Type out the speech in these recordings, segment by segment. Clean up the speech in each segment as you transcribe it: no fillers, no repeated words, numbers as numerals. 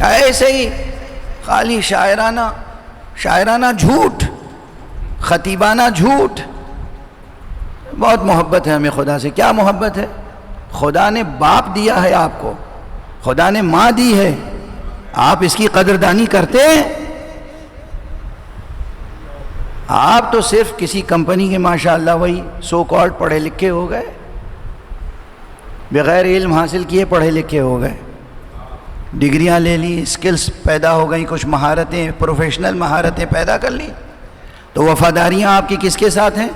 ایسے ہی خالی شاعرانہ جھوٹ، خطیبانہ جھوٹ. بہت محبت ہے ہمیں خدا سے. کیا محبت ہے؟ خدا نے باپ دیا ہے آپ کو، خدا نے ماں دی ہے، آپ اس کی قدردانی کرتے ہیں؟ آپ تو صرف کسی کمپنی کے ماشاءاللہ وہی سو کالڈ پڑھے لکھے ہو گئے، بغیر علم حاصل کیے پڑھے لکھے ہو گئے، ڈگریاں لے لی، سکلز پیدا ہو گئیں، کچھ مہارتیں، پروفیشنل مہارتیں پیدا کر لی. تو وفاداریاں آپ کی کس کے ساتھ ہیں؟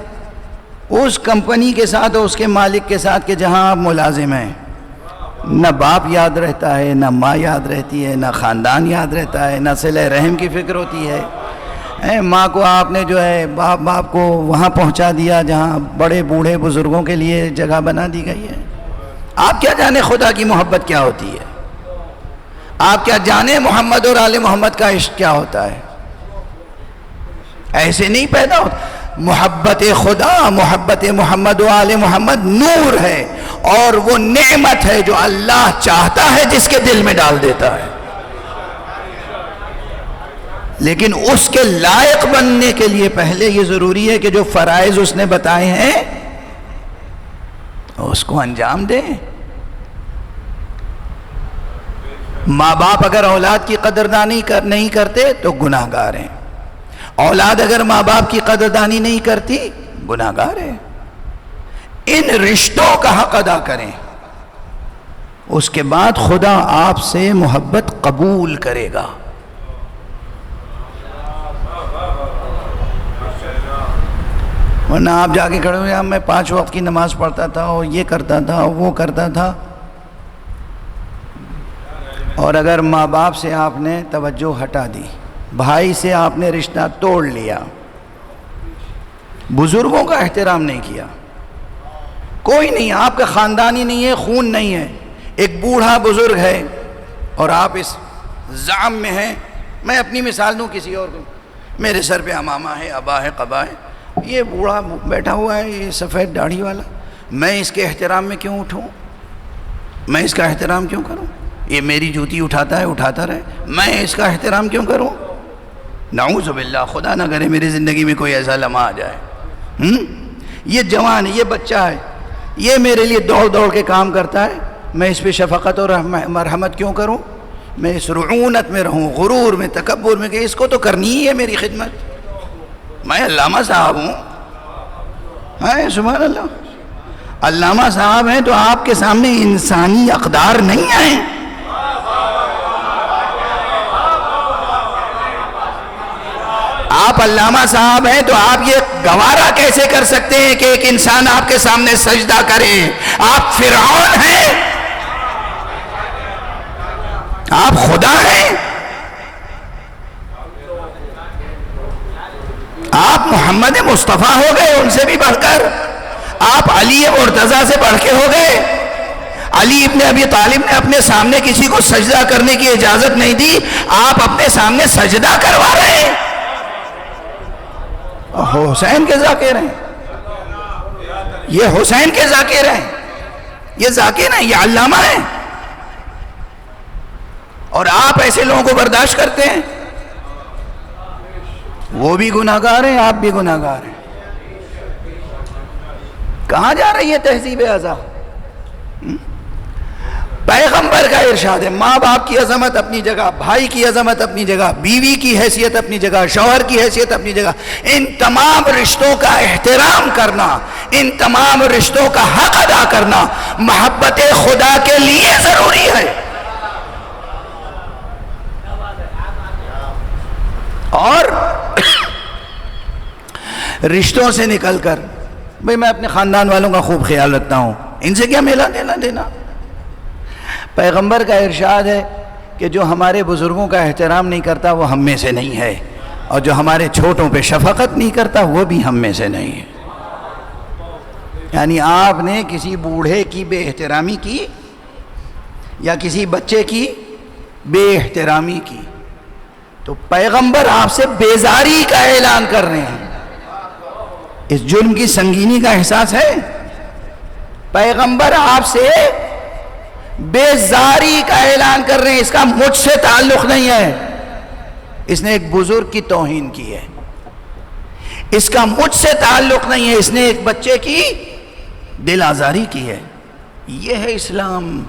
اس کمپنی کے ساتھ اور اس کے مالک کے ساتھ کہ جہاں آپ ملازم ہیں. نہ باپ یاد رہتا ہے، نہ ماں یاد رہتی ہے، نہ خاندان یاد رہتا ہے، نہ صلہ رحم کی فکر ہوتی ہے. ماں کو آپ نے جو ہے باپ کو وہاں پہنچا دیا جہاں بڑے بوڑھے بزرگوں کے لیے جگہ بنا دی گئی ہے. آپ کیا جانے خدا کی محبت کیا ہوتی ہے؟ آپ کیا جانے محمد اور آل محمد کا عشق کیا ہوتا ہے؟ ایسے نہیں پیدا ہوتا. محبت خدا، محبت محمد و آل محمد نور ہے، اور وہ نعمت ہے جو اللہ چاہتا ہے جس کے دل میں ڈال دیتا ہے. لیکن اس کے لائق بننے کے لیے پہلے یہ ضروری ہے کہ جو فرائض اس نے بتائے ہیں اس کو انجام دیں. ماں باپ اگر اولاد کی قدردانی نہیں کرتے تو گناہ گار ہیں. اولاد اگر ماں باپ کی قدردانی نہیں کرتی گناہ گار ہے. ان رشتوں کا حق ادا کریں، اس کے بعد خدا آپ سے محبت قبول کرے گا. ورنہ آپ جا کے کھڑے ہوئے میں 5 وقت کی نماز پڑھتا تھا اور یہ کرتا تھا وہ کرتا تھا، اور اگر ماں باپ سے آپ نے توجہ ہٹا دی، بھائی سے آپ نے رشتہ توڑ لیا، بزرگوں کا احترام نہیں کیا، کوئی نہیں، آپ کا خاندانی نہیں ہے، خون نہیں ہے، ایک بوڑھا بزرگ ہے اور آپ اس زعم میں ہیں. میں اپنی مثال دوں کسی اور کو، میرے سر پہ امامہ ہے، ابا ہے، قبا ہے، یہ بوڑھا بیٹھا ہوا ہے، یہ سفید داڑھی والا، میں اس کے احترام میں کیوں اٹھوں؟ میں اس کا احترام کیوں کروں؟ یہ میری جوتی اٹھاتا ہے، اٹھاتا رہے، میں اس کا احترام کیوں کروں؟ نعوذ باللہ، خدا نہ کرے میری زندگی میں کوئی ایسا لمحہ آ جائے. یہ جوان ہے، یہ بچہ ہے، یہ میرے لیے دوڑ دوڑ کے کام کرتا ہے، میں اس پہ شفقت اور مرحمت کیوں کروں؟ میں اس رعونت میں رہوں، غرور میں، تکبر میں کہ اس کو تو کرنی ہی ہے میری خدمت. میں علامہ صاحب ہوں، سبحان اللہ، علامہ صاحب ہیں تو آپ کے سامنے انسانی اقدار نہیں آئیں. آپ علامہ صاحب ہیں تو آپ یہ گوارا کیسے کر سکتے ہیں کہ ایک انسان آپ کے سامنے سجدہ کرے؟ آپ فرعون ہیں، آپ خدا ہیں، آپ محمد مصطفیٰ ہو گئے ان سے بھی بڑھ کر، آپ علی مرتضیٰ سے بڑھ کے ہو گئے. علی ابن ابی طالب نے اپنے سامنے کسی کو سجدہ کرنے کی اجازت نہیں دی، آپ اپنے سامنے سجدہ کروا رہے ہیں. حسین کے ذاکر ہیں، یہ حسین کے ذاکر ہیں، یہ ذاکر ہیں، یہ علامہ ہیں، اور آپ ایسے لوگوں کو برداشت کرتے ہیں. وہ بھی گناہگار ہیں، آپ بھی گناہگار ہیں. کہاں جا رہی ہے تہذیب ازا؟ پیغمبر کا ارشاد ہے، ماں باپ کی عظمت اپنی جگہ، بھائی کی عظمت اپنی جگہ، بیوی کی حیثیت اپنی جگہ، شوہر کی حیثیت اپنی جگہ. ان تمام رشتوں کا احترام کرنا، ان تمام رشتوں کا حق ادا کرنا محبت خدا کے لیے ضروری ہے. اور رشتوں سے نکل کر بھئی میں اپنے خاندان والوں کا خوب خیال رکھتا ہوں، ان سے کیا میلا دینا؟ پیغمبر کا ارشاد ہے کہ جو ہمارے بزرگوں کا احترام نہیں کرتا وہ ہم میں سے نہیں ہے، اور جو ہمارے چھوٹوں پہ شفقت نہیں کرتا وہ بھی ہم میں سے نہیں ہے. یعنی آپ نے کسی بوڑھے کی بے احترامی کی یا کسی بچے کی بے احترامی کی تو پیغمبر آپ سے بیزاری کا اعلان کر رہے ہیں. اس جرم کی سنگینی کا احساس ہے؟ پیغمبر آپ سے بیزاری کا اعلان کر رہے ہیں، اس کا مجھ سے تعلق نہیں ہے. اس نے ایک بزرگ کی توہین کی ہے، اس کا مجھ سے تعلق نہیں ہے، اس نے ایک بچے کی دل آزاری کی ہے. یہ ہے اسلام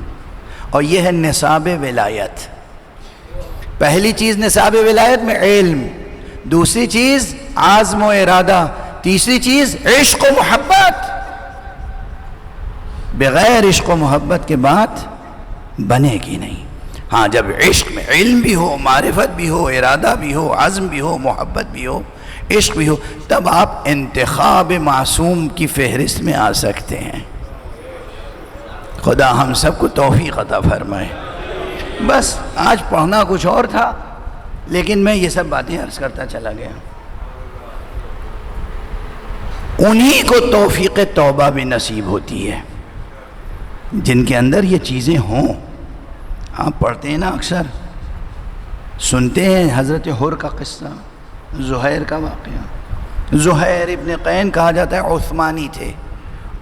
اور یہ ہے نصاب ولایت. پہلی چیز نصاب ولایت میں علم، دوسری چیز عزم و ارادہ، تیسری چیز عشق و محبت. بغیر عشق و محبت کے بات بنے گی نہیں. ہاں جب عشق میں علم بھی ہو، معرفت بھی ہو، ارادہ بھی ہو، عزم بھی ہو، محبت بھی ہو، عشق بھی ہو، تب آپ انتخاب معصوم کی فہرست میں آ سکتے ہیں. خدا ہم سب کو توفیق عطا فرمائے. بس آج پڑھنا کچھ اور تھا، لیکن میں یہ سب باتیں عرض کرتا چلا گیا. انہی کو توفیق توبہ بھی نصیب ہوتی ہے جن کے اندر یہ چیزیں ہوں. آپ پڑھتے ہیں نا، اکثر سنتے ہیں حضرت حر کا قصہ، زہیر کا واقعہ. زہیر ابن قین کہا جاتا ہے عثمانی تھے.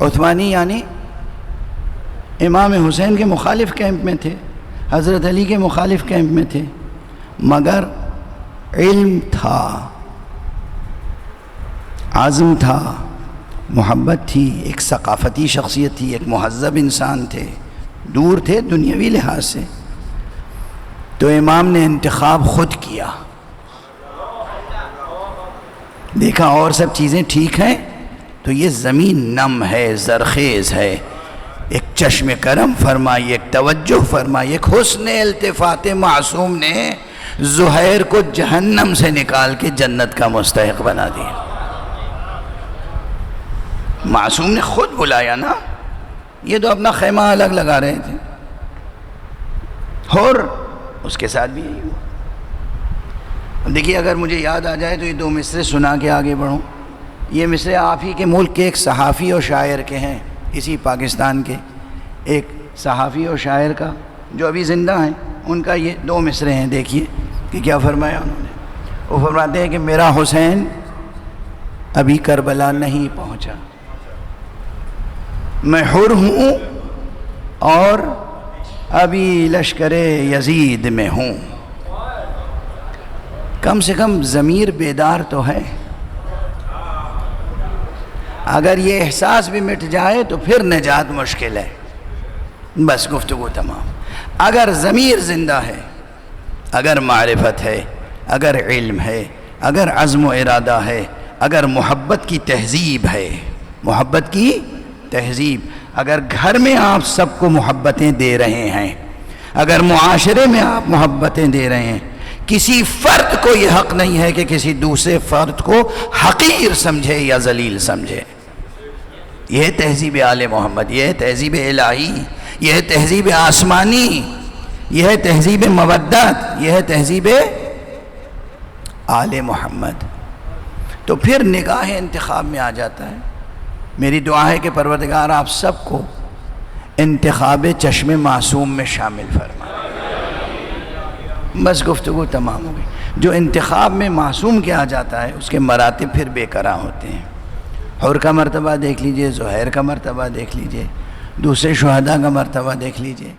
عثمانی یعنی امام حسین کے مخالف کیمپ میں تھے، حضرت علی کے مخالف کیمپ میں تھے، مگر علم تھا، عزم تھا، محبت تھی، ایک ثقافتی شخصیت تھی، ایک مہذب انسان تھے، دور تھے دنیاوی لحاظ سے. تو امام نے انتخاب خود کیا، دیکھا اور سب چیزیں ٹھیک ہیں تو یہ زمین نم ہے، زرخیز ہے، ایک چشم کرم فرمائی، ایک توجہ فرمائی، ایک حسن التفات معصوم نے زہیر کو جہنم سے نکال کے جنت کا مستحق بنا دیا. معصوم نے خود بلایا نا، یہ تو اپنا خیمہ الگ لگا رہے تھے. اور اس کے ساتھ بھی یہی ہوا. دیکھیے اگر مجھے یاد آ جائے تو یہ دو مصرے سنا کے آگے بڑھوں. یہ مصرے آپ ہی کے ملک کے ایک صحافی اور شاعر کے ہیں، اسی پاکستان کے ایک صحافی اور شاعر کا جو ابھی زندہ ہیں، ان کا یہ دو مصرے ہیں. دیکھیے کہ کیا فرمایا انہوں نے. وہ فرماتے ہیں کہ میرا حسین ابھی کربلا نہیں پہنچا، میں حر ہوں اور ابھی لشکر یزید میں ہوں. کم سے کم ضمیر بیدار تو ہے. اگر یہ احساس بھی مٹ جائے تو پھر نجات مشکل ہے. بس گفتگو تمام. اگر ضمیر زندہ ہے، اگر معرفت ہے، اگر علم ہے، اگر عزم و ارادہ ہے، اگر محبت کی تہذیب ہے، محبت کی تہذیب، اگر گھر میں آپ سب کو محبتیں دے رہے ہیں، اگر معاشرے میں آپ محبتیں دے رہے ہیں، کسی فرد کو یہ حق نہیں ہے کہ کسی دوسرے فرد کو حقیر سمجھے یا ذلیل سمجھے. یہ تہذیب آل محمد، یہ تہذیب الہی، یہ تہذیب آسمانی، یہ تہذیب مودت، یہ تہذیب آل محمد. تو پھر نگاہ انتخاب میں آ جاتا ہے. میری دعا ہے کہ پروردگار آپ سب کو انتخاب چشم معصوم میں شامل فرمائے. بس گفتگو تمام ہو گئی. جو انتخاب میں معصوم کیا جاتا ہے اس کے مراتب پھر بے قرار ہوتے ہیں. حر کا مرتبہ دیکھ لیجئے، زہیر کا مرتبہ دیکھ لیجئے، دوسرے شہداء کا مرتبہ دیکھ لیجئے.